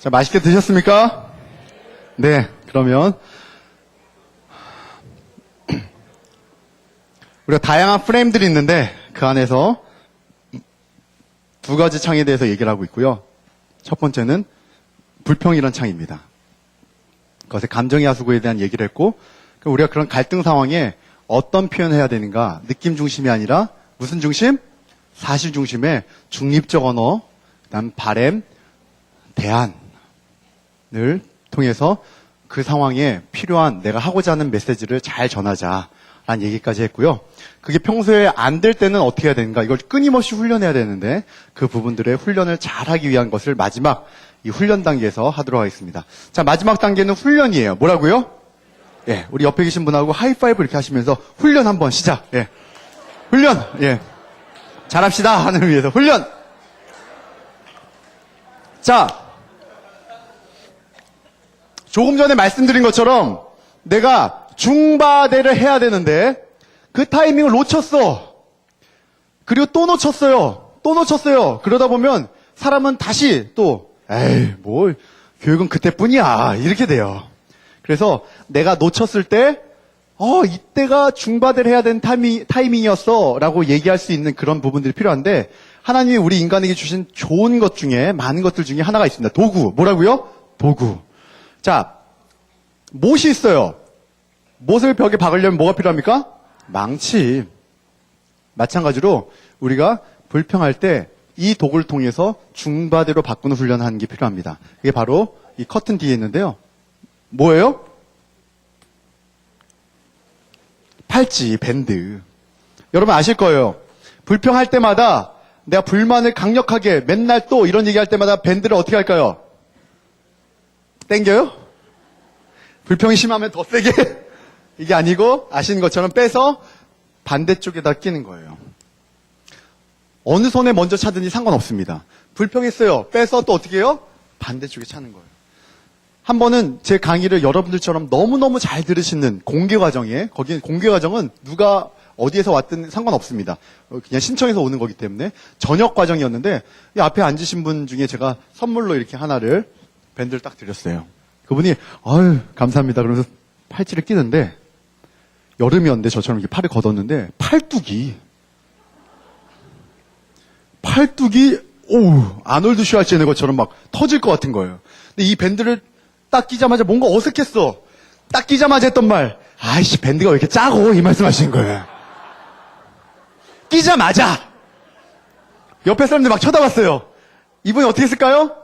자, 맛있게 드셨습니까? 네, 그러면 우리가 다양한 프레임들이 있는데 그 안에서 두 가지 창에 대해서 얘기를 하고 있고요. 첫 번째는 불평이란 창입니다. 그것의 감정의 하수구에 대한 얘기를 했고, 우리가 그런 갈등 상황에 어떤 표현을 해야 되는가, 느낌 중심이 아니라 무슨 중심? 사실 중심의 중립적 언어, 그다음 바램, 대안을 통해서 그 상황에 필요한 내가 하고자 하는 메시지를 잘 전하자라는 얘기까지 했고요. 그게 평소에 안 될 때는 어떻게 해야 되는가, 이걸 끊임없이 훈련해야 되는데 그 부분들의 훈련을 잘하기 위한 것을 마지막 이 훈련 단계에서 하도록 하겠습니다. 자, 마지막 단계는 훈련이에요. 뭐라고요? 예, 우리 옆에 계신 분하고 하이파이브 이렇게 하시면서 훈련 한번 시작. 예, 훈련. 예, 잘합시다 하는 위해서 훈련. 자, 조금 전에 말씀드린 것처럼 내가 중바대를 해야 되는데 그 타이밍을 놓쳤어. 그리고 또 놓쳤어요. 또 놓쳤어요. 그러다 보면 사람은 다시 또 에이, 뭐 교육은 그때뿐이야 이렇게 돼요. 그래서 내가 놓쳤을 때 이때가 중바대를 해야 되는 타이밍이었어 라고 얘기할 수 있는 그런 부분들이 필요한데, 하나님이 우리 인간에게 주신 좋은 것 중에, 많은 것들 중에 하나가 있습니다. 도구. 뭐라고요? 도구. 자, 못이 있어요. 못을 벽에 박으려면 뭐가 필요합니까? 망치. 마찬가지로 우리가 불평할 때 이 도구를 통해서 중바대로 바꾸는 훈련을 하는 게 필요합니다. 이게 바로 이 커튼 뒤에 있는데요. 뭐예요? 팔찌, 밴드. 여러분 아실 거예요. 불평할 때마다 내가 불만을 강력하게 맨날 또 이런 얘기할 때마다 밴드를 어떻게 할까요? 땡겨요? 불평이 심하면 더 세게? 이게 아니고 아시는 것처럼 빼서 반대쪽에다 끼는 거예요. 어느 손에 먼저 차든지 상관없습니다. 불평했어요. 빼서 또 어떻게 해요? 반대쪽에 차는 거예요. 한 번은 제 강의를 여러분들처럼 너무너무 잘 들으시는 공개 과정에, 거기는 공개 과정은 누가 어디에서 왔든 상관없습니다. 그냥 신청해서 오는 거기 때문에 저녁 과정이었는데 이 앞에 앉으신 분 중에 제가 선물로 이렇게 하나를 밴드를 딱 드렸어요. 그분이 아유 감사합니다 그러면서 팔찌를 끼는데 여름이었는데 저처럼 이렇게 팔을 걷었는데 팔뚝이 아놀드 슈왈제네 것처럼 막 터질 것 같은 거예요. 근데 이 밴드를 딱 끼자마자 뭔가 어색했어. 딱 끼자마자 했던 말, 아이씨 밴드가 왜 이렇게 짜고, 이 말씀하시는 거예요. 끼자마자 옆에 사람들 막 쳐다봤어요. 이분이 어떻게 했을까요?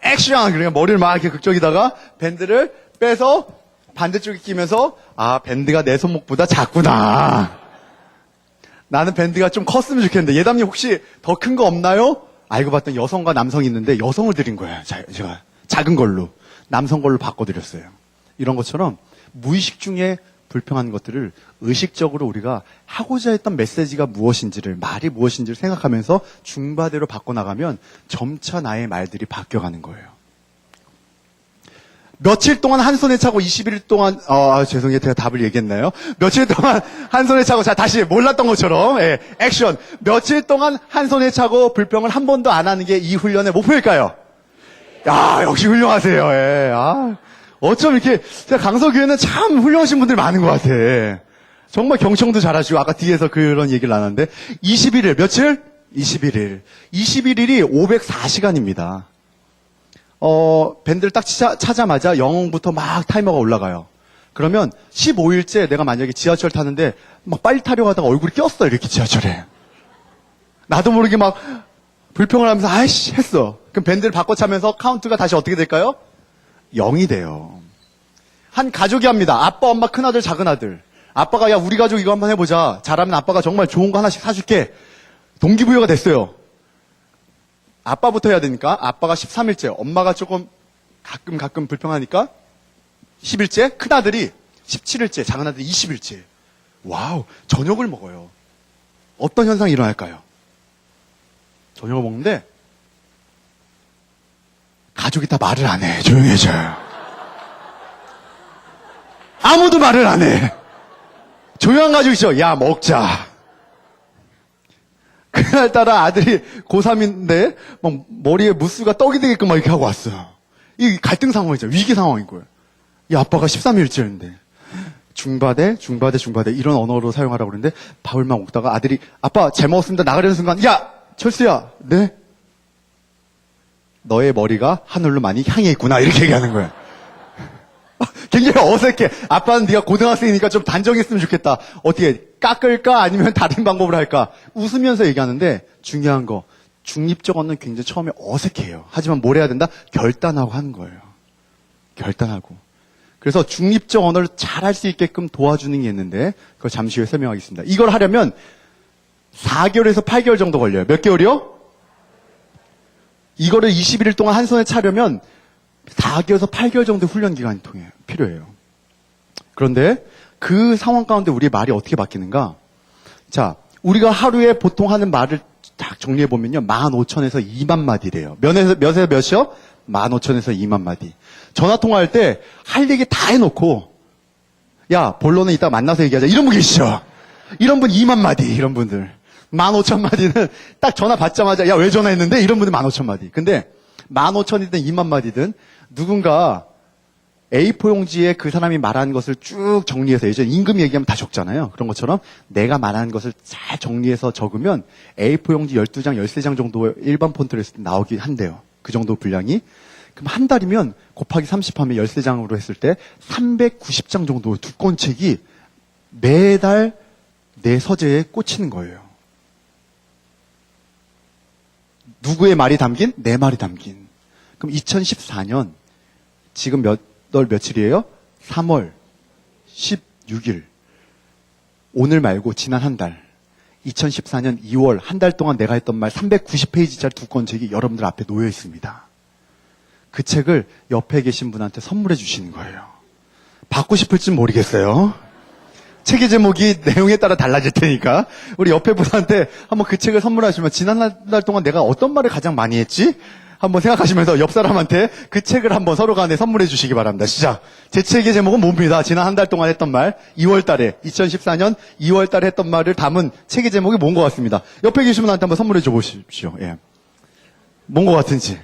액션! 그러니까 머리를 막 이렇게 극적이다가 밴드를 빼서 반대쪽에 끼면서 밴드가 내 손목보다 작구나. 나는 밴드가 좀 컸으면 좋겠는데 예담님 혹시 더 큰 거 없나요? 알고 봤더니 여성과 남성이 있는데 여성을 드린 거예요. 제가 작은 걸로. 남성 걸로 바꿔드렸어요. 이런 것처럼 무의식 중에 불평하는 것들을 의식적으로 우리가 하고자 했던 메시지가 무엇인지를, 말이 무엇인지를 생각하면서 중바대로 바꿔나가면 점차 나의 말들이 바뀌어가는 거예요. 며칠 동안 한 손에 차고 21일 동안 죄송해요. 제가 답을 얘기했나요? 며칠 동안 한 손에 차고, 자 다시 몰랐던 것처럼 액션. 며칠 동안 한 손에 차고 불평을 한 번도 안 하는 게 이 훈련의 목표일까요? 야 역시 훌륭하세요. 어쩜 이렇게 강서교회는 참 훌륭하신 분들이 많은 것 같아. 정말 경청도 잘하시고 아까 뒤에서 그런 얘기를 나눴는데 21일 며칠? 21일. 21일이 504시간입니다. 밴드를 딱 차자마자 영웅부터 막 타이머가 올라가요. 그러면 15일째 내가 만약에 지하철 타는데 막 빨리 타려고 하다가 얼굴이 꼈어, 이렇게 지하철에. 나도 모르게 막 불평을 하면서 아이씨 했어. 그럼 밴드를 바꿔 차면서 카운트가 다시 어떻게 될까요? 0이 돼요. 한 가족이 합니다. 아빠, 엄마, 큰아들, 작은아들. 아빠가 야 우리 가족 이거 한번 해보자. 잘하면 아빠가 정말 좋은 거 하나씩 사줄게. 동기부여가 됐어요. 아빠부터 해야 되니까 아빠가 13일째, 엄마가 조금 가끔 불평하니까 10일째, 큰아들이 17일째, 작은아들이 20일째. 와우, 저녁을 먹어요. 어떤 현상이 일어날까요? 저녁을 먹는데 가족이 다 말을 안 해. 조용해져요. 아무도 말을 안 해. 조용한 가족이죠. 야 먹자. 그날따라 아들이 고3인데, 막 머리에 무스가 떡이 되게끔 막 이렇게 하고 왔어요. 이 갈등 상황이죠. 위기 상황인 거예요. 이 아빠가 13일째인데. 중바대, 이런 언어로 사용하라고 그러는데, 밥을만 먹다가 아들이, 아빠 잘 먹었습니다. 나가려는 순간, 야! 철수야! 네? 너의 머리가 하늘로 많이 향해 있구나. 이렇게 얘기하는 거예요. 굉장히 어색해. 아빠는 네가 고등학생이니까 좀 단정했으면 좋겠다. 어떻게 깎을까 아니면 다른 방법을 할까? 웃으면서 얘기하는데 중요한 거 중립적 언어는 굉장히 처음에 어색해요. 하지만 뭘 해야 된다? 결단하고 하는 거예요. 결단하고. 그래서 중립적 언어를 잘 할 수 있게끔 도와주는 게 있는데 그걸 잠시 후에 설명하겠습니다. 이걸 하려면 4개월에서 8개월 정도 걸려요. 몇 개월이요? 이거를 21일 동안 한 손에 차려면 4개월에서 8개월 정도 훈련 기간이 필요해요. 그런데 그 상황 가운데 우리의 말이 어떻게 바뀌는가? 자, 우리가 하루에 보통 하는 말을 딱 정리해보면요. 15,000에서 2만 마디래요. 몇에서 몇이요? 15,000에서 2만 마디. 전화통화할 때 할 얘기 다 해놓고 야, 본론은 이따 만나서 얘기하자. 이런 분 계시죠? 이런 분 2만 마디, 이런 분들. 15,000마디는 딱 전화 받자마자 야, 왜 전화했는데? 이런 분들 15,000마디. 근데 15,000이든 2만 마디든 누군가 A4 용지에 그 사람이 말한 것을 쭉 정리해서 예전에 임금 얘기하면 다 적잖아요. 그런 것처럼 내가 말한 것을 잘 정리해서 적으면 A4 용지 12장, 13장 정도 일반 폰트로 했을 때 나오긴 한대요. 그 정도 분량이. 그럼 한 달이면 곱하기 30하면 13장으로 했을 때 390장 정도 두꺼운 책이 매달 내 서재에 꽂히는 거예요. 누구의 말이 담긴? 내 말이 담긴. 그럼 2014년 지금 월 며칠이에요? 3월 16일. 오늘 말고 지난 한 달. 2014년 2월 한 달 동안 내가 했던 말 390페이지짜리 두꺼운 책이 여러분들 앞에 놓여 있습니다. 그 책을 옆에 계신 분한테 선물해 주시는 거예요. 받고 싶을진 모르겠어요. 책의 제목이 내용에 따라 달라질 테니까 우리 옆에 분한테 한번 그 책을 선물하시면 지난 한 달 동안 내가 어떤 말을 가장 많이 했지? 한번 생각하시면서 옆 사람한테 그 책을 한번 서로 간에 선물해 주시기 바랍니다. 시작. 제 책의 제목은 뭡니다. 지난 한 달 동안 했던 말 2월 달에 2014년 2월 달에 했던 말을 담은 책의 제목이 뭔 것 같습니다. 옆에 계신 분한테 한번 선물해 줘 보십시오. 예. 뭔 것 같은지.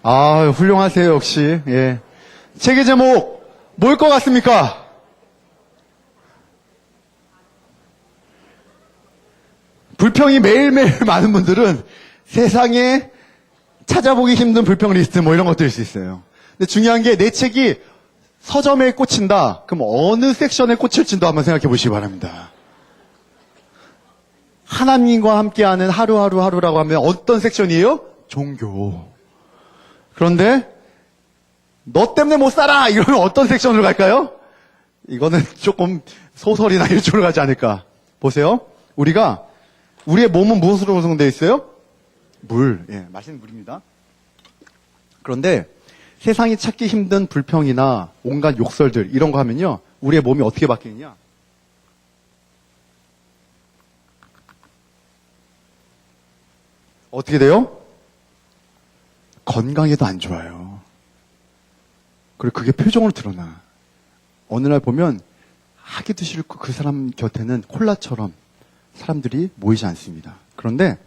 아, 훌륭하세요, 역시. 예. 책의 제목, 뭘 것 같습니까? 불평이 매일매일 많은 분들은 세상에 찾아보기 힘든 불평 리스트 뭐 이런 것들일 수 있어요. 근데 중요한 게 내 책이 서점에 꽂힌다. 그럼 어느 섹션에 꽂힐지도 한번 생각해 보시기 바랍니다. 하나님과 함께하는 하루라고 하면 어떤 섹션이에요? 종교. 그런데 너 때문에 못 살아! 이러면 어떤 섹션으로 갈까요? 이거는 조금 소설이나 이쪽으로 가지 않을까. 보세요. 우리의 몸은 무엇으로 구성되어 있어요? 물. 예, 맛있는 물입니다. 그런데 세상이 찾기 힘든 불평이나 온갖 욕설들 이런 거 하면요. 우리의 몸이 어떻게 바뀌느냐? 어떻게 돼요? 건강에도 안 좋아요. 그리고 그게 표정으로 드러나. 어느 날 보면 하기도 싫고 그 사람 곁에는 콜라처럼 사람들이 모이지 않습니다. 그런데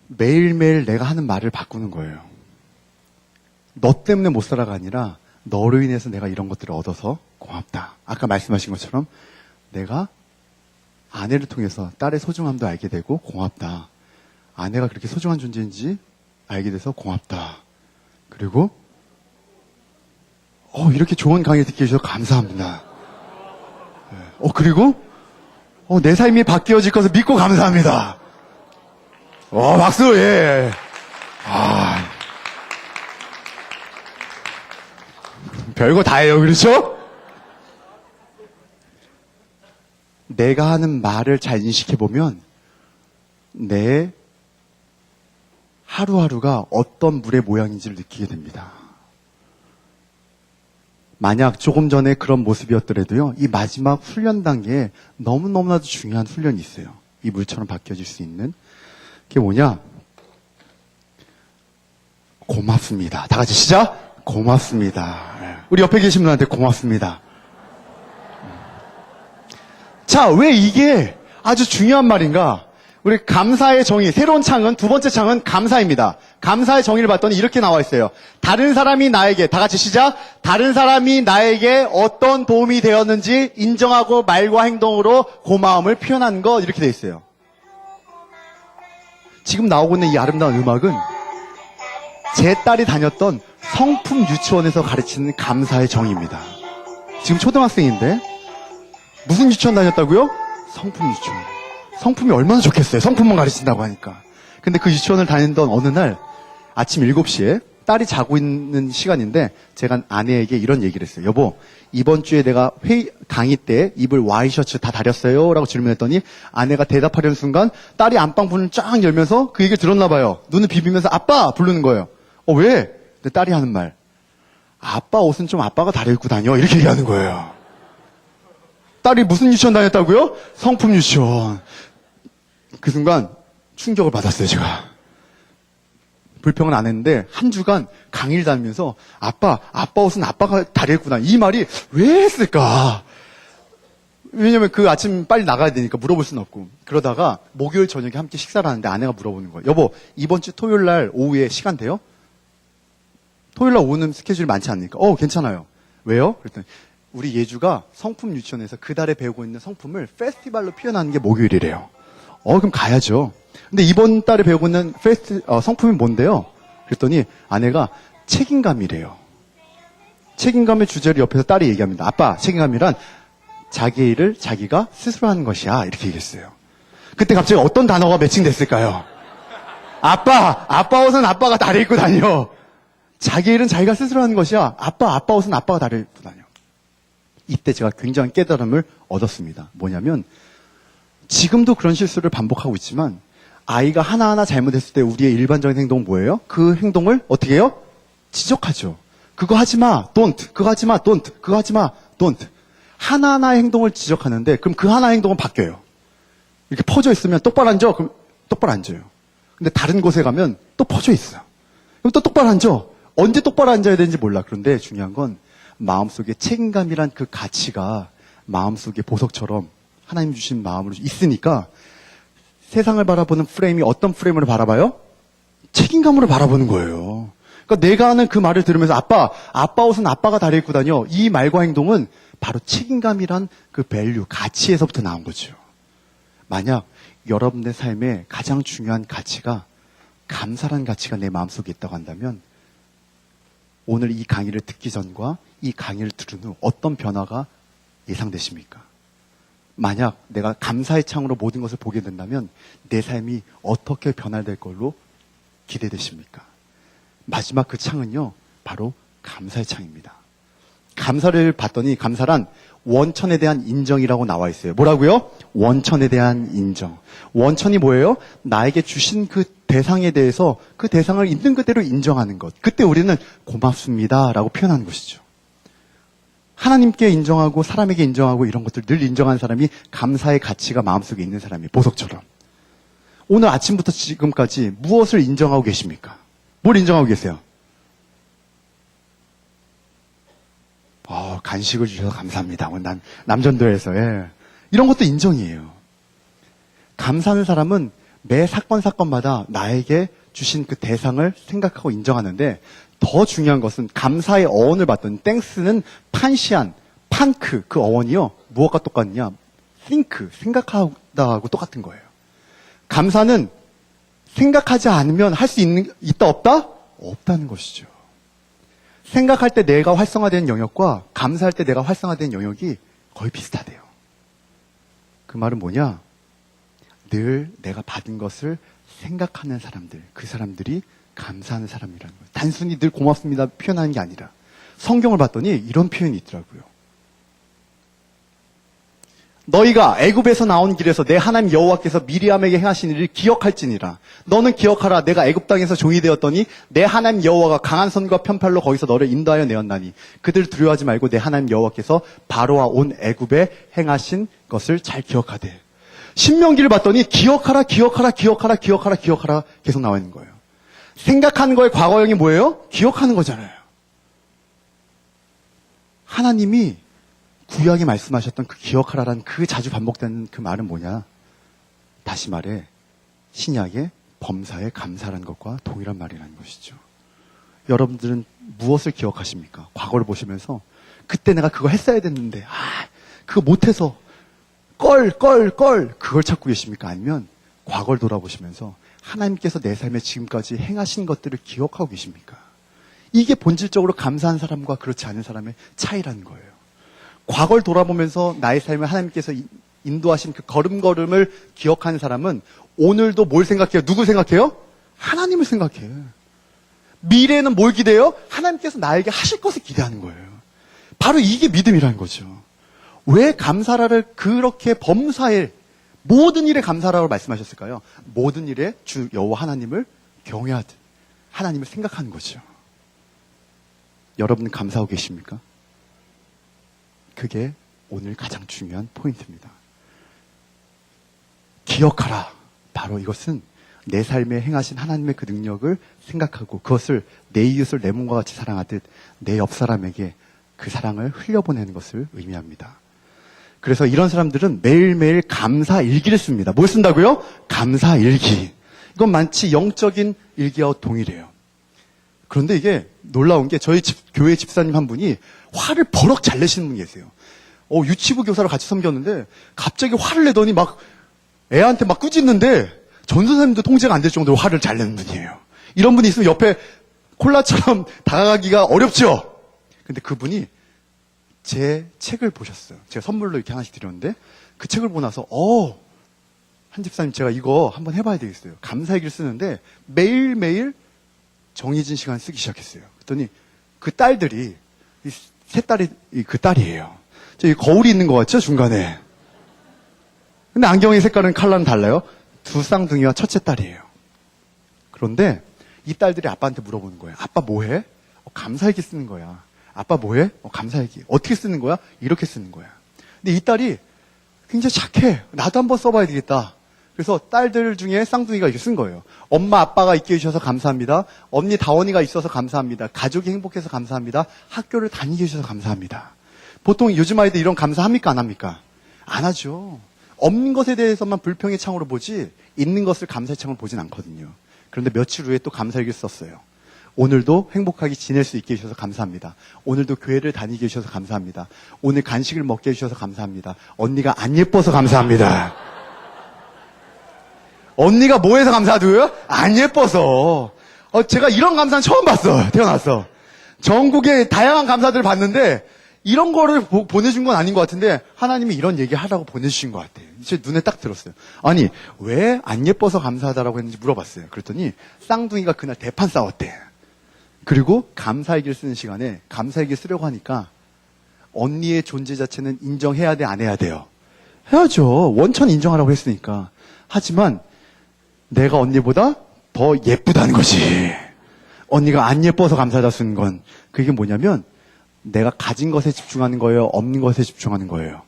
매일매일 내가 하는 말을 바꾸는 거예요. 너 때문에 못 살아가 아니라 너로 인해서 내가 이런 것들을 얻어서 고맙다. 아까 말씀하신 것처럼 내가 아내를 통해서 딸의 소중함도 알게 되고 고맙다. 아내가 그렇게 소중한 존재인지 알게 돼서 고맙다. 그리고 이렇게 좋은 강의 듣게 해주셔서 감사합니다. 그리고 내 삶이 바뀌어질 것을 믿고 감사합니다. 박수. 예. 별거 다 해요. 그렇죠? 내가 하는 말을 잘 인식해보면 내 하루하루가 어떤 물의 모양인지를 느끼게 됩니다. 만약 조금 전에 그런 모습이었더라도요, 이 마지막 훈련 단계에 너무너무나도 중요한 훈련이 있어요. 이 물처럼 바뀌어질 수 있는. 그게 뭐냐? 고맙습니다. 다 같이 시작! 고맙습니다. 우리 옆에 계신 분한테 고맙습니다. 자, 왜 이게 아주 중요한 말인가? 우리 감사의 정의, 새로운 창은, 두 번째 창은 감사입니다. 감사의 정의를 봤더니 이렇게 나와 있어요. 다른 사람이 나에게, 다 같이 시작! 다른 사람이 나에게 어떤 도움이 되었는지 인정하고 말과 행동으로 고마움을 표현하는 것, 이렇게 돼 있어요. 지금 나오고 있는 이 아름다운 음악은 제 딸이 다녔던 성품 유치원에서 가르치는 감사의 정의입니다. 지금 초등학생인데 무슨 유치원 다녔다고요? 성품 유치원. 성품이 얼마나 좋겠어요. 성품만 가르친다고 하니까. 근데 그 유치원을 다니던 어느 날 아침 7시에 딸이 자고 있는 시간인데 제가 아내에게 이런 얘기를 했어요. 여보, 이번 주에 내가 강의 때 입을 와이셔츠 다 다렸어요? 라고 질문했더니 아내가 대답하려는 순간 딸이 안방문을 쫙 열면서 그 얘기를 들었나 봐요. 눈을 비비면서 아빠! 부르는 거예요. 왜? 근데 딸이 하는 말. 아빠 옷은 좀 아빠가 다려입고 다녀. 이렇게 얘기하는 거예요. 딸이 무슨 유치원 다녔다고요? 성품 유치원. 그 순간 충격을 받았어요, 제가. 불평은 안 했는데 한 주간 강의를 다니면서 아빠 옷은 아빠가 다려입고 다녀. 이 말이 왜 했을까? 왜냐면 그 아침 빨리 나가야 되니까 물어볼 수는 없고. 그러다가 목요일 저녁에 함께 식사를 하는데 아내가 물어보는 거예요. 여보, 이번 주 토요일 날 오후에 시간 돼요? 토요일 날 오후는 스케줄이 많지 않으니까. 괜찮아요. 왜요? 그랬더니 우리 예주가 성품 유치원에서 그 달에 배우고 있는 성품을 페스티벌로 표현하는 게 목요일이래요. 그럼 가야죠. 근데 이번 달에 배우고 있는 성품이 뭔데요? 그랬더니 아내가 책임감이래요. 책임감의 주제를 옆에서 딸이 얘기합니다. 아빠, 책임감이란 자기 일을 자기가 스스로 하는 것이야. 이렇게 얘기했어요. 그때 갑자기 어떤 단어가 매칭됐을까요? 아빠 옷은 아빠가 다려입고 다녀. 자기 일은 자기가 스스로 하는 것이야. 아빠 옷은 아빠가 다려입고 다녀. 이때 제가 굉장한 깨달음을 얻었습니다. 뭐냐면 지금도 그런 실수를 반복하고 있지만 아이가 하나하나 잘못했을 때 우리의 일반적인 행동은 뭐예요? 그 행동을 어떻게 해요? 지적하죠. 그거 하지 마, don't. 그거 하지 마, don't. 그거 하지 마, don't. 하나하나의 행동을 지적하는데 그럼 그 하나의 행동은 바뀌어요. 이렇게 퍼져 있으면 똑바로 앉아. 그럼 똑바로 앉아요. 근데 다른 곳에 가면 또 퍼져 있어요. 그럼 또 똑바로 앉아. 언제 똑바로 앉아야 되는지 몰라. 그런데 중요한 건 마음속에 책임감이란 그 가치가 마음속에 보석처럼 하나님 주신 마음으로 있으니까 세상을 바라보는 프레임이 어떤 프레임으로 바라봐요? 책임감으로 바라보는 거예요. 그러니까 내가 하는 그 말을 들으면서 아빠 옷은 아빠가 다려입고 다녀. 이 말과 행동은 바로 책임감이란 그 밸류, 가치에서부터 나온 거죠. 만약 여러분의 삶에 가장 중요한 가치가 감사란 가치가 내 마음속에 있다고 한다면 오늘 이 강의를 듣기 전과 이 강의를 들은 후 어떤 변화가 예상되십니까? 만약 내가 감사의 창으로 모든 것을 보게 된다면 내 삶이 어떻게 변화될 걸로 기대되십니까? 마지막 그 창은요, 바로 감사의 창입니다. 감사를 봤더니 감사란 원천에 대한 인정이라고 나와 있어요. 뭐라고요? 원천에 대한 인정. 원천이 뭐예요? 나에게 주신 그 대상에 대해서 그 대상을 있는 그대로 인정하는 것. 그때 우리는 고맙습니다 라고 표현하는 것이죠. 하나님께 인정하고 사람에게 인정하고 이런 것들 늘 인정하는 사람이 감사의 가치가 마음속에 있는 사람이에요. 보석처럼. 오늘 아침부터 지금까지 무엇을 인정하고 계십니까? 뭘 인정하고 계세요? 간식을 주셔서 감사합니다. 난 남전도에서 이런 것도 인정이에요. 감사하는 사람은 매 사건마다 나에게 주신 그 대상을 생각하고 인정하는데 더 중요한 것은 감사의 어원을 봤더니 땡스는 판시안, 판크 그 어원이요. 무엇과 똑같냐? think, 생각하다하고 똑같은 거예요. 감사는 생각하지 않으면 할 수 있다 없다? 없다는 것이죠. 생각할 때 내가 활성화되는 영역과 감사할 때 내가 활성화되는 영역이 거의 비슷하대요. 그 말은 뭐냐? 늘 내가 받은 것을 생각하는 사람들, 그 사람들이 감사하는 사람이라는 거예요. 단순히 늘 고맙습니다 표현하는 게 아니라 성경을 봤더니 이런 표현이 있더라고요. 너희가 애굽에서 나온 길에서 내 하나님 여호와께서 미리암에게 행하신 일을 기억할지니라. 너는 기억하라. 내가 애굽 땅에서 종이 되었더니 내 하나님 여호와가 강한 손과 편팔로 거기서 너를 인도하여 내었나니 그들 두려워하지 말고 내 하나님 여호와께서 바로와 온 애굽에 행하신 것을 잘 기억하되. 신명기를 봤더니 기억하라 계속 나와 있는 거예요. 생각하는 거의 과거형이 뭐예요? 기억하는 거잖아요. 하나님이 구약에 말씀하셨던 그 기억하라라는 그 자주 반복되는 그 말은 뭐냐? 다시 말해 신약의 범사에 감사라는 것과 동일한 말이라는 것이죠. 여러분들은 무엇을 기억하십니까? 과거를 보시면서 그때 내가 그거 했어야 됐는데 그거 못해서 그걸 찾고 계십니까? 아니면 과거를 돌아보시면서 하나님께서 내 삶에 지금까지 행하신 것들을 기억하고 계십니까? 이게 본질적으로 감사한 사람과 그렇지 않은 사람의 차이라는 거예요. 과거를 돌아보면서 나의 삶을 하나님께서 인도하신 그 걸음걸음을 기억하는 사람은 오늘도 뭘 생각해요? 누구 생각해요? 하나님을 생각해요. 미래에는 뭘 기대해요? 하나님께서 나에게 하실 것을 기대하는 거예요. 바로 이게 믿음이라는 거죠. 왜 감사라를 그렇게 범사에 모든 일에 감사라고 말씀하셨을까요? 모든 일에 주 여호와 하나님을 경외하듯 하나님을 생각하는 거죠. 여러분 감사하고 계십니까? 그게 오늘 가장 중요한 포인트입니다. 기억하라. 바로 이것은 내 삶에 행하신 하나님의 그 능력을 생각하고 그것을 내 이웃을 내 몸과 같이 사랑하듯 내 옆 사람에게 그 사랑을 흘려보내는 것을 의미합니다. 그래서 이런 사람들은 매일매일 감사 일기를 씁니다. 뭘 쓴다고요? 감사 일기. 이건 마치 영적인 일기와 동일해요. 그런데 이게 놀라운 게 저희 교회 집사님 한 분이 화를 버럭 잘 내시는 분이 계세요. 유치부 교사를 같이 섬겼는데 갑자기 화를 내더니 막 애한테 막 꾸짖는데 전도사님도 통제가 안 될 정도로 화를 잘 내는 분이에요. 이런 분이 있으면 옆에 콜라처럼 다가가기가 어렵죠. 근데 그분이 제 책을 보셨어요. 제가 선물로 이렇게 하나씩 드렸는데 그 책을 보고 나서 한 집사님 제가 이거 한번 해봐야 되겠어요. 감사일기를 쓰는데 매일매일 정해진 시간 쓰기 시작했어요. 그랬더니 그 딸들이 세 딸이 그 딸이에요. 저기 거울이 있는 것 같죠? 중간에. 근데 안경의 색깔은 컬러는 달라요. 두 쌍둥이와 첫째 딸이에요. 그런데 이 딸들이 아빠한테 물어보는 거예요. 아빠 뭐해? 감사일기 쓰는 거야. 아빠 뭐해? 감사일기. 어떻게 쓰는 거야? 이렇게 쓰는 거야. 근데 이 딸이 굉장히 착해. 나도 한번 써봐야 되겠다. 그래서 딸들 중에 쌍둥이가 이렇게 쓴 거예요. 엄마 아빠가 있게 해주셔서 감사합니다. 언니 다원이가 있어서 감사합니다. 가족이 행복해서 감사합니다. 학교를 다니게 해주셔서 감사합니다. 보통 요즘 아이들 이런 감사합니까? 안 합니까? 안 하죠. 없는 것에 대해서만 불평의 창으로 보지 있는 것을 감사의 창으로 보진 않거든요. 그런데 며칠 후에 또 감사일기를 썼어요. 오늘도 행복하게 지낼 수 있게 해주셔서 감사합니다. 오늘도 교회를 다니게 해주셔서 감사합니다. 오늘 간식을 먹게 해주셔서 감사합니다. 언니가 안 예뻐서 감사합니다. 언니가 뭐해서 감사하고요? 안 예뻐서. 제가 이런 감사는 처음 봤어요. 태어나서. 전국의 다양한 감사들을 봤는데 이런 거를 보내준 건 아닌 것 같은데 하나님이 이런 얘기 하라고 보내주신 것 같아요. 제 눈에 딱 들었어요. 아니 왜 안 예뻐서 감사하다라고 했는지 물어봤어요. 그랬더니 쌍둥이가 그날 대판 싸웠대. 그리고 감사일기를 쓰는 시간에 감사일기 쓰려고 하니까 언니의 존재 자체는 인정해야 돼, 안 해야 돼요? 해야죠. 원천 인정하라고 했으니까. 하지만 내가 언니보다 더 예쁘다는 거지. 언니가 안 예뻐서 감사하다 쓰는 건 그게 뭐냐면 내가 가진 것에 집중하는 거예요? 없는 것에 집중하는 거예요?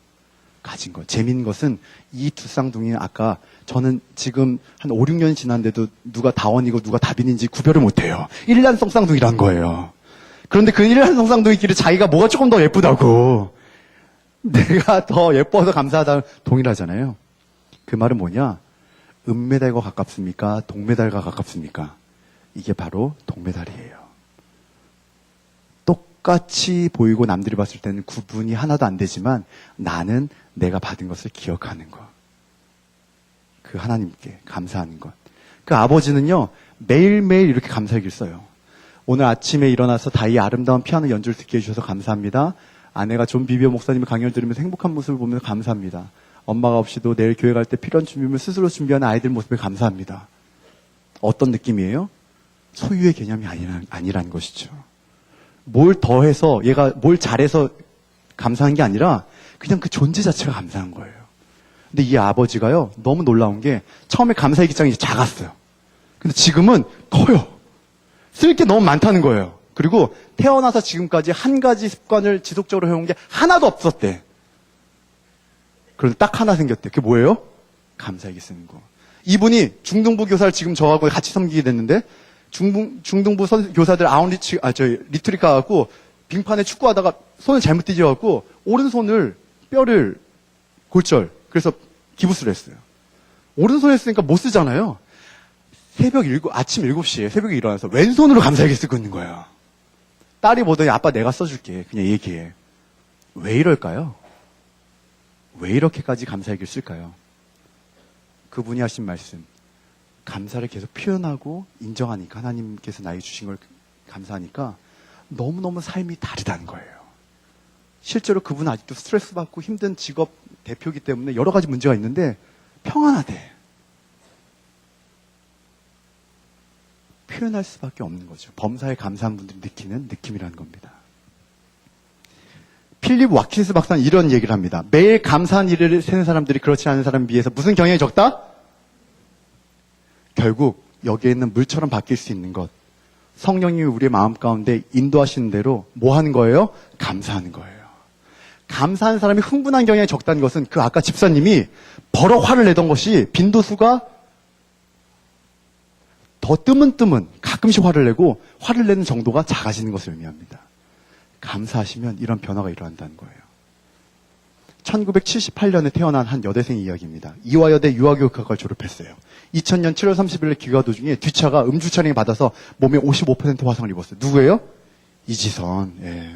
가진 것. 재미있는 것은 이 두 쌍둥이는 아까 저는 지금 한 5, 6년이 지났는데도 누가 다원이고 누가 다빈인지 구별을 못해요. 일란성 쌍둥이란 거예요. 그런데 그 일란성 쌍둥이끼리 자기가 뭐가 조금 더 예쁘다고 내가 더 예뻐서 감사하다 동일하잖아요. 그 말은 뭐냐? 은메달과 가깝습니까? 동메달과 가깝습니까? 이게 바로 동메달이에요. 똑같이 보이고 남들이 봤을 때는 구분이 하나도 안 되지만 나는 내가 받은 것을 기억하는 것. 그 하나님께 감사하는 것. 그 아버지는요, 매일매일 이렇게 감사일기를 써요. 오늘 아침에 일어나서 다이의 아름다운 피아노 연주를 듣게 해주셔서 감사합니다. 아내가 존 비비어 목사님의 강연을 들으면서 행복한 모습을 보면서 감사합니다. 엄마가 없이도 내일 교회 갈 때 필요한 준비물 스스로 준비하는 아이들 모습에 감사합니다. 어떤 느낌이에요? 소유의 개념이 아니라는 것이죠. 뭘 더해서 얘가 뭘 잘해서 감사한 게 아니라 그냥 그 존재 자체가 감사한 거예요. 근데 이 아버지가요, 너무 놀라운 게 처음에 감사일기장이 이제 작았어요. 근데 지금은 커요. 쓸 게 너무 많다는 거예요. 그리고 태어나서 지금까지 한 가지 습관을 지속적으로 해온 게 하나도 없었대. 그런데 딱 하나 생겼대. 그게 뭐예요? 감사일기 쓰는 거. 이분이 중등부 교사를 지금 저하고 같이 섬기게 됐는데, 중등부 교사들 리트릭 가갖고, 빙판에 축구하다가 손을 잘못 띄져갖고, 오른손을 뼈를 골절. 그래서 기부스를 했어요. 오른손 했으니까 못 쓰잖아요. 아침 7시에 새벽에 일어나서 왼손으로 감사일기 쓰고 있는 거예요. 딸이 보더니 아빠 내가 써줄게. 그냥 얘기해. 왜 이럴까요? 왜 이렇게까지 감사일기를 쓸까요? 그분이 하신 말씀. 감사를 계속 표현하고 인정하니까, 하나님께서 나에게 주신 걸 감사하니까 너무너무 삶이 다르다는 거예요. 실제로 그분은 아직도 스트레스 받고 힘든 직업 대표이기 때문에 여러 가지 문제가 있는데 평안하대. 표현할 수밖에 없는 거죠. 범사에 감사한 분들이 느끼는 느낌이라는 겁니다. 필립 와킨스 박사는 이런 얘기를 합니다. 매일 감사한 일을 세는 사람들이 그렇지 않은 사람에 비해서 무슨 경향이 적다? 결국 여기에 있는 물처럼 바뀔 수 있는 것. 성령님이 우리의 마음 가운데 인도하시는 대로 뭐 하는 거예요? 감사하는 거예요. 감사하는 사람이 흥분한 경향이 적다는 것은 그 아까 집사님이 버럭 화를 내던 것이 빈도수가 더 뜨문뜨문 가끔씩 화를 내고 화를 내는 정도가 작아지는 것을 의미합니다. 감사하시면 이런 변화가 일어난다는 거예요. 1978년에 태어난 한 여대생 이야기입니다. 이화여대 유아교육학과를 졸업했어요. 2000년 7월 30일에 귀가 도중에 뒷차가 음주 차량에 받아서 몸에 55% 화상을 입었어요. 누구예요? 이지선. 예.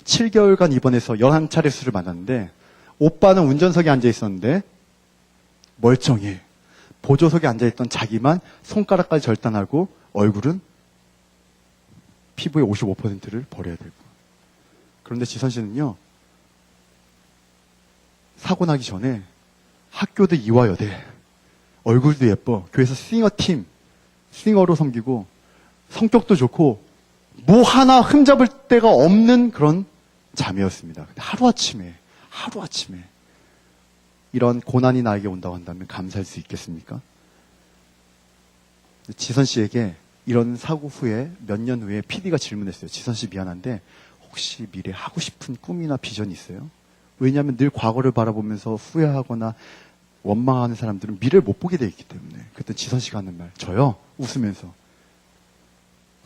7개월간 입원해서 11차례 수술을 받았는데 오빠는 운전석에 앉아 있었는데 멀쩡해. 보조석에 앉아있던 자기만 손가락까지 절단하고 얼굴은 피부의 55%를 버려야 되고. 그런데 지선 씨는요, 사고 나기 전에 학교도 이화여대, 얼굴도 예뻐, 교회에서 싱어로 섬기고, 성격도 좋고, 뭐 하나 흠잡을 데가 없는 그런 자매였습니다. 근데 하루아침에 이런 고난이 나에게 온다고 한다면 감사할 수 있겠습니까? 지선 씨에게 이런 사고 후에 몇 년 후에 PD가 질문했어요. 지선 씨 미안한데 혹시 미래 하고 싶은 꿈이나 비전이 있어요? 왜냐하면 늘 과거를 바라보면서 후회하거나 원망하는 사람들은 미래를 못 보게 돼 있기 때문에. 그때 지선 씨가 하는 말, 저요? 웃으면서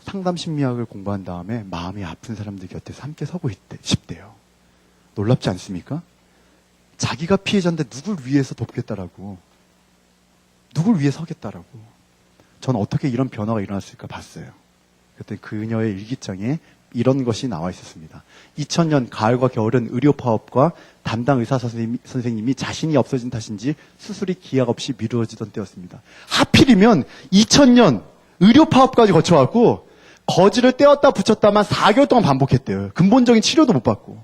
상담 심리학을 공부한 다음에 마음이 아픈 사람들 곁에서 함께 서고 싶대요. 놀랍지 않습니까? 자기가 피해자인데 누굴 위해서 돕겠다라고, 누굴 위해 서겠다라고. 저는 어떻게 이런 변화가 일어났을까 봤어요. 그때 그녀의 일기장에 이런 것이 나와 있었습니다. 2000년 가을과 겨울은 의료파업과 담당 의사 선생님이 자신이 없어진 탓인지 수술이 기약 없이 미루어지던 때였습니다. 하필이면 2000년 의료파업까지 거쳐갖고 거지를 떼었다 붙였다만 4개월 동안 반복했대요. 근본적인 치료도 못 받고.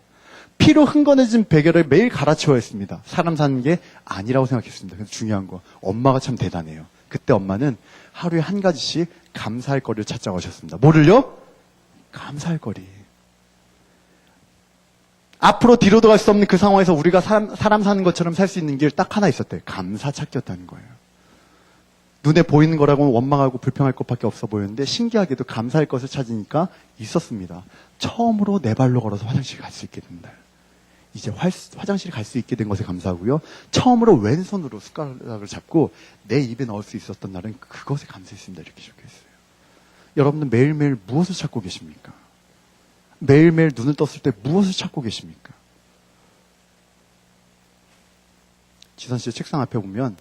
피로 흥건해진 베개를 매일 갈아치워야 했습니다. 사람 사는 게 아니라고 생각했습니다. 그래서 중요한 거, 엄마가 참 대단해요. 그때 엄마는 하루에 한 가지씩 감사할 거리를 찾자고 하셨습니다. 뭐를요? 감사할 거리. 앞으로 뒤로도 갈 수 없는 그 상황에서 우리가 사람 사는 것처럼 살 수 있는 길 딱 하나 있었대요. 감사 찾기였다는 거예요. 눈에 보이는 거라고 원망하고 불평할 것밖에 없어 보였는데 신기하게도 감사할 것을 찾으니까 있었습니다. 처음으로 내 발로 걸어서 화장실 갈 수 있게 된 날. 이제 화장실 갈 수 있게 된 것에 감사하고요. 처음으로 왼손으로 숟가락을 잡고 내 입에 넣을 수 있었던 날은 그것에 감사했습니다. 이렇게 적혀있어요. 여러분은 매일매일 무엇을 찾고 계십니까? 매일매일 눈을 떴을 때 무엇을 찾고 계십니까? 지선 씨 책상 앞에 보면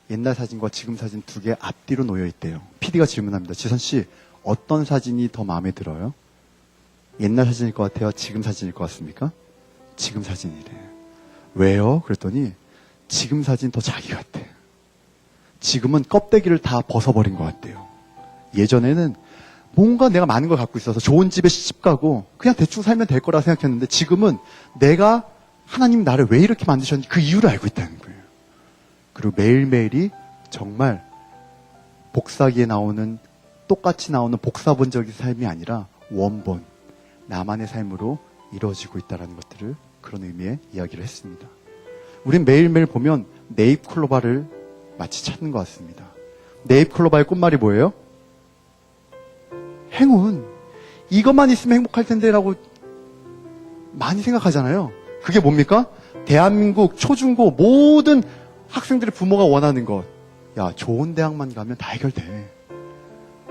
옛날 사진과 지금 사진 두 개 앞뒤로 놓여 있대요. PD가 질문합니다. 지선 씨, 어떤 사진이 더 마음에 들어요? 옛날 사진일 것 같아요? 지금 사진일 것 같습니까? 지금 사진이래. 왜요? 그랬더니 지금 사진 더 자기 같대. 지금은 껍데기를 다 벗어버린 것 같대요. 예전에는 뭔가 내가 많은 걸 갖고 있어서 좋은 집에 시집 가고 그냥 대충 살면 될 거라 생각했는데 지금은 내가 하나님 나를 왜 이렇게 만드셨는지 그 이유를 알고 있다는 거예요. 그리고 매일매일이 정말 복사기에 나오는 똑같이 나오는 복사본적인 삶이 아니라 원본, 나만의 삶으로 이루어지고 있다는 것들을 그런 의미의 이야기를 했습니다. 우린 매일매일 보면 네잎클로바를 마치 찾는 것 같습니다. 네잎클로바의 꽃말이 뭐예요? 행운. 이것만 있으면 행복할 텐데라고 많이 생각하잖아요. 그게 뭡니까? 대한민국 초중고 모든 학생들의 부모가 원하는 것. 야, 좋은 대학만 가면 다 해결돼.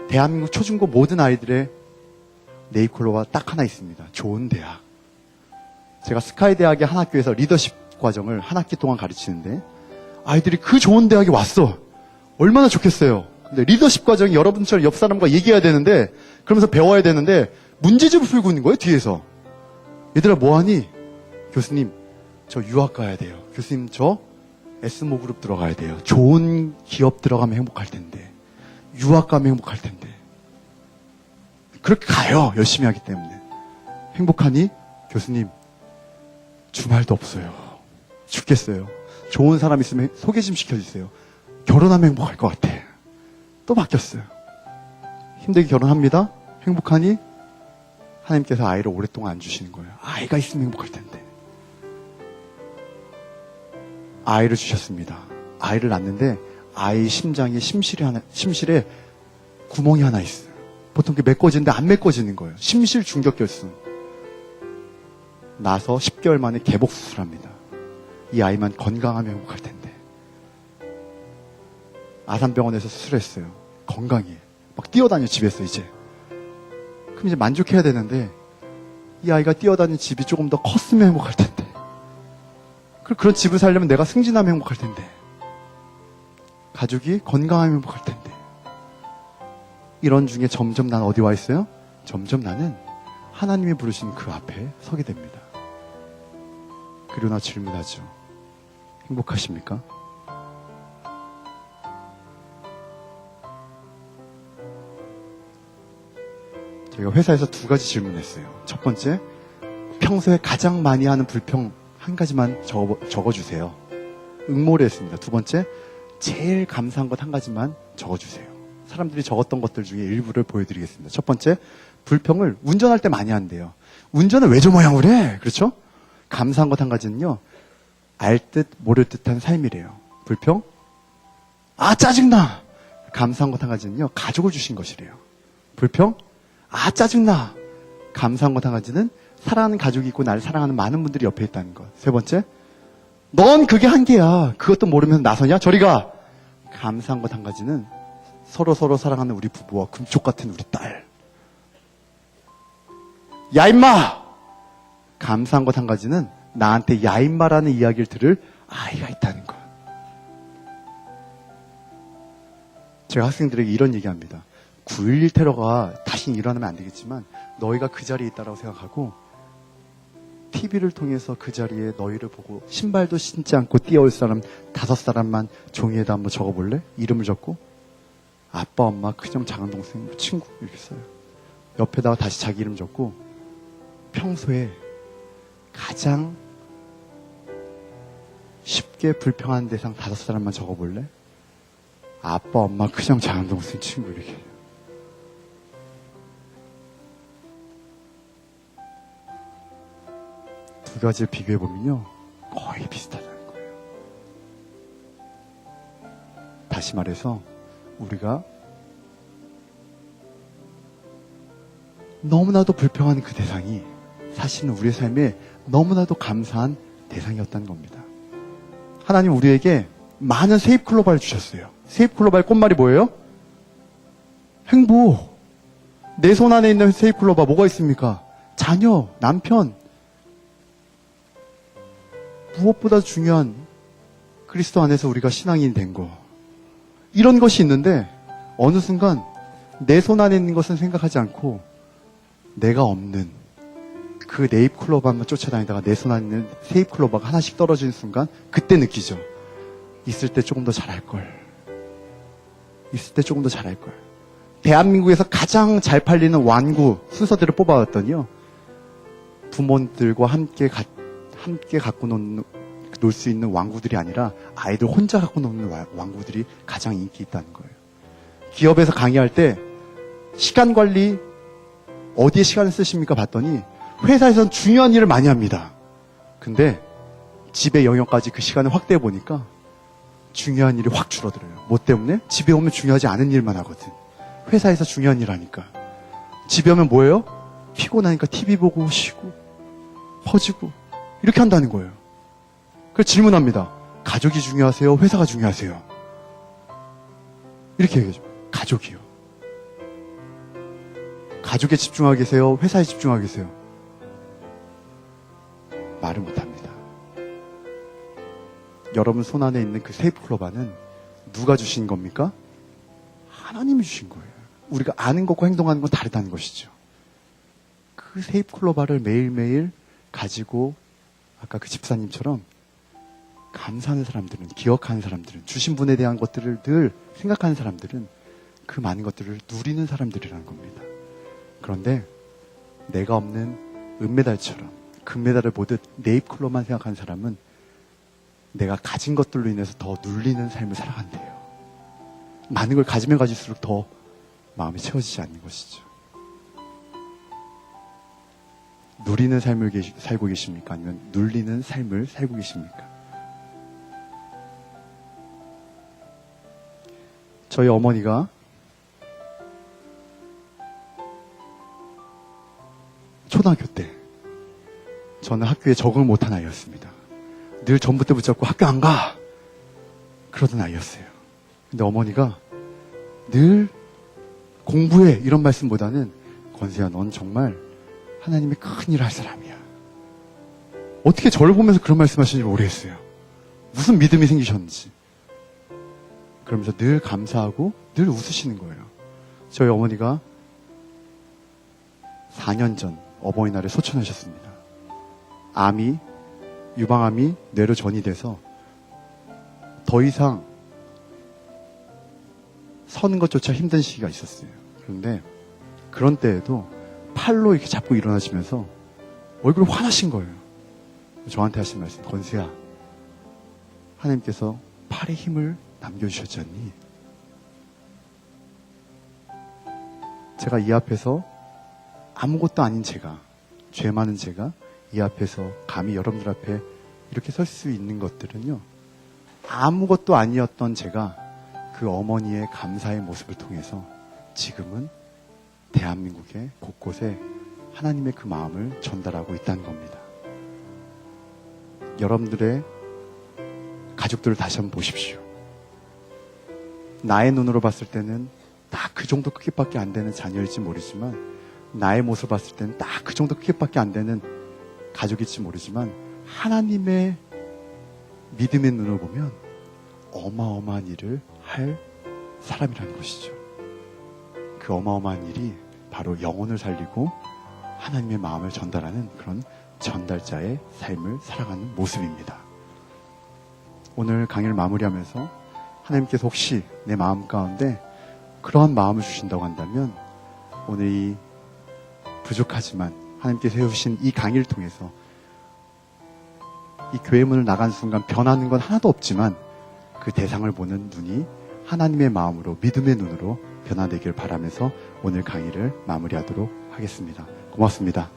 대한민국 초중고 모든 아이들의 네잎클로바 딱 하나 있습니다. 좋은 대학. 제가 스카이 대학의 한 학교에서 리더십 과정을 한 학기 동안 가르치는데 아이들이 그 좋은 대학에 왔어. 얼마나 좋겠어요. 근데 리더십 과정이 여러분처럼 옆 사람과 얘기해야 되는데 그러면서 배워야 되는데 문제집을 풀고 있는 거예요, 뒤에서. 얘들아 뭐하니? 교수님, 저 유학 가야 돼요. 교수님, 저 S모 그룹 들어가야 돼요. 좋은 기업 들어가면 행복할 텐데. 유학 가면 행복할 텐데. 그렇게 가요. 열심히 하기 때문에. 행복하니? 교수님, 주말도 없어요. 죽겠어요. 좋은 사람 있으면 소개 좀 시켜주세요. 결혼하면 행복할 것 같아. 또 바뀌었어요. 힘들게 결혼합니다. 행복하니? 하나님께서 아이를 오랫동안 안 주시는 거예요. 아이가 있으면 행복할 텐데. 아이를 주셨습니다. 아이를 낳는데 아이 심장에 심실에 구멍이 하나 있어요. 보통 그게 메꿔지는데 안 메꿔지는 거예요. 심실 중격결순. 나서 10개월 만에 개복 수술합니다. 이 아이만 건강하면 행복할 텐데. 아산병원에서 수술했어요. 건강해. 막 뛰어다녀 집에서 이제. 그럼 이제 만족해야 되는데 이 아이가 뛰어다니는 집이 조금 더 컸으면 행복할 텐데. 그런 집을 살려면 내가 승진하면 행복할 텐데. 가족이 건강하면 행복할 텐데. 이런 중에 점점 난 어디 와 있어요? 점점 나는 하나님이 부르신 그 앞에 서게 됩니다. 그리고 나 질문하죠. 행복하십니까? 제가 회사에서 2가지 질문했어요. 첫 번째, 평소에 가장 많이 하는 불평 한 가지만 적어주세요. 응모를 했습니다. 2번째, 제일 감사한 것 한 가지만 적어주세요. 사람들이 적었던 것들 중에 일부를 보여드리겠습니다. 첫 번째, 불평을 운전할 때 많이 한대요. 운전을 왜 저 모양으로 해? 그렇죠? 감사한 것 한 가지는요, 알 듯 모를 듯한 삶이래요. 불평? 아, 짜증나! 감사한 것 한 가지는요, 가족을 주신 것이래요. 불평? 아, 짜증나! 감사한 것 한 가지는 사랑하는 가족이 있고 나를 사랑하는 많은 분들이 옆에 있다는 것. 3번째, 넌 그게 한계야. 그것도 모르면서 나서냐? 저리 가! 감사한 것 한 가지는 서로 사랑하는 우리 부부와 금쪽 같은 우리 딸. 야, 임마! 감사한 것 한 가지는 나한테 야, 임마라는 이야기를 들을 아이가 있다는 것. 제가 학생들에게 이런 얘기합니다. 9.11 테러가 다시 일어나면 안 되겠지만 너희가 그 자리에 있다라고 생각하고 TV를 통해서 그 자리에 너희를 보고 신발도 신지 않고 뛰어올 사람 5사람만 종이에다 한번 적어볼래? 이름을 적고 아빠, 엄마, 큰형, 작은 동생, 친구 이렇게 써요. 옆에다가 다시 자기 이름 적고 평소에 가장 쉽게 불평하는 대상 5사람만 적어볼래? 아빠, 엄마, 큰형, 작은 동생, 친구 이렇게. 두 가지를 비교해보면요, 거의 비슷하다는 거예요. 다시 말해서 우리가 너무나도 불평하는 그 대상이 사실은 우리의 삶에 너무나도 감사한 대상이었다는 겁니다. 하나님 우리에게 많은 세잎클로바를 주셨어요. 세잎클로바의 꽃말이 뭐예요? 행복. 내 손 안에 있는 세잎클로바 뭐가 있습니까? 자녀, 남편. 무엇보다 중요한 그리스도 안에서 우리가 신앙인이 된 거. 이런 것이 있는데 어느 순간 내 손 안에 있는 것은 생각하지 않고 내가 없는 그 네잎클로바만 쫓아다니다가 내 손 안에 있는 세잎클로바가 하나씩 떨어지는 순간 그때 느끼죠. 있을 때 조금 더 잘할걸. 있을 때 조금 더 잘할걸. 대한민국에서 가장 잘 팔리는 완구 순서대로 뽑아왔더니요. 부모들과 함께 갖고 놀 수 있는 왕구들이 아니라 아이들 혼자 갖고 노는 왕구들이 가장 인기 있다는 거예요. 기업에서 강의할 때 시간 관리 어디에 시간을 쓰십니까? 봤더니 회사에서는 중요한 일을 많이 합니다. 근데 집의 영역까지 그 시간을 확대해 보니까 중요한 일이 확 줄어들어요. 뭐 때문에? 집에 오면 중요하지 않은 일만 하거든. 회사에서 중요한 일 하니까. 집에 오면 뭐예요? 피곤하니까 TV 보고 쉬고 퍼지고 이렇게 한다는 거예요. 그래서 질문합니다. 가족이 중요하세요? 회사가 중요하세요? 이렇게 얘기해줘. 가족이요. 가족에 집중하고 계세요? 회사에 집중하고 계세요? 말을 못합니다. 여러분 손 안에 있는 그 세이프 클로바는 누가 주신 겁니까? 하나님이 주신 거예요. 우리가 아는 것과 행동하는 건 다르다는 것이죠. 그 세이프 클로바를 매일매일 가지고 아까 그 집사님처럼 감사하는 사람들은, 기억하는 사람들은, 주신 분에 대한 것들을 늘 생각하는 사람들은 그 많은 것들을 누리는 사람들이라는 겁니다. 그런데 내가 없는 은메달처럼 금메달을 보듯 내 입클로만 생각하는 사람은 내가 가진 것들로 인해서 더 눌리는 삶을 살아간대요. 많은 걸 가지면 가질수록 더 마음이 채워지지 않는 것이죠. 누리는 삶을 살고 계십니까? 아니면 눌리는 삶을 살고 계십니까? 저희 어머니가 초등학교 때 저는 학교에 적응을 못한 아이였습니다. 늘 전봇대 붙잡고 학교 안 가! 그러던 아이였어요. 근데 어머니가 늘 공부해! 이런 말씀보다는 권수야, 넌 정말 하나님의 큰 일을 할 사람이야. 어떻게 저를 보면서 그런 말씀하시는지 모르겠어요. 무슨 믿음이 생기셨는지. 그러면서 늘 감사하고 늘 웃으시는 거예요. 저희 어머니가 4년 전 어버이날에 소천하셨습니다. 유방암이 뇌로 전이돼서 더 이상 서는 것조차 힘든 시기가 있었어요. 그런데 그런 때에도 팔로 이렇게 잡고 일어나시면서 얼굴이 환하신 거예요. 저한테 하신 말씀, 권수야, 하나님께서 팔에 힘을 남겨주셨지 않니? 제가 이 앞에서 아무것도 아닌 제가, 죄 많은 제가 이 앞에서 감히 여러분들 앞에 이렇게 설 수 있는 것들은요, 아무것도 아니었던 제가 그 어머니의 감사의 모습을 통해서 지금은 대한민국의 곳곳에 하나님의 그 마음을 전달하고 있다는 겁니다. 여러분들의 가족들을 다시 한번 보십시오. 나의 눈으로 봤을 때는 딱 그 정도 크기밖에 안 되는 자녀일지 모르지만, 나의 모습을 봤을 때는 딱 그 정도 크기밖에 안 되는 가족일지 모르지만, 하나님의 믿음의 눈으로 보면 어마어마한 일을 할 사람이라는 것이죠. 그 어마어마한 일이 바로 영혼을 살리고 하나님의 마음을 전달하는 그런 전달자의 삶을 살아가는 모습입니다. 오늘 강의를 마무리하면서 하나님께서 혹시 내 마음 가운데 그러한 마음을 주신다고 한다면, 오늘 이 부족하지만 하나님께서 해주신 이 강의를 통해서 이 교회 문을 나간 순간 변하는 건 하나도 없지만, 그 대상을 보는 눈이 하나님의 마음으로, 믿음의 눈으로 변화되길 바라면서 오늘 강의를 마무리하도록 하겠습니다. 고맙습니다.